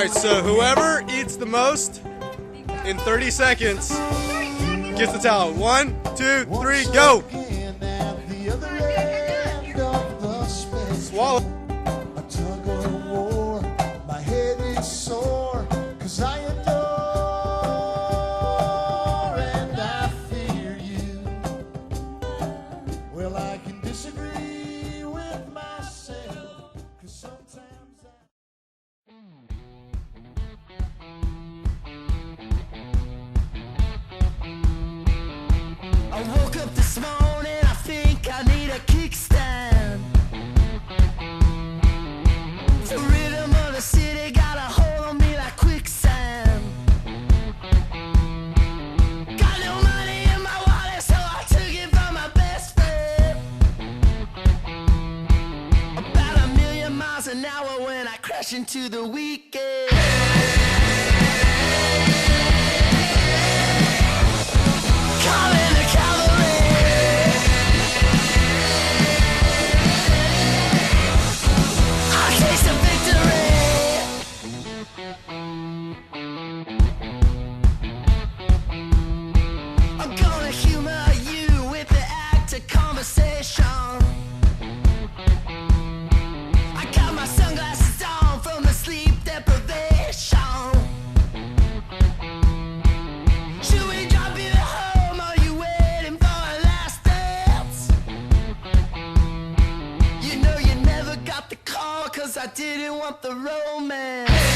Alright, so whoever eats the most in 30 seconds gets the towel. 1, 2, 3, go! Swallow. A tug of war, my head is sore, 'cause I adore and I fear you. Well, I can disagree with myself, 'cause sometimes I woke up this morning, I think I need a kickstand. The rhythm of the city got a hold on me like quicksand. Got no money in my wallet, so I took it from my best friend. About 1,000,000 miles an hour when I crash into the weekend. Calling the cavalry. I taste the victory. I'm gonna humor you with the act of conversation. I got my sunglasses on from the sleep deprivation. Should we drop you at home? Are you waiting for a last dance? You know you never got the call, 'cause I didn't want the romance.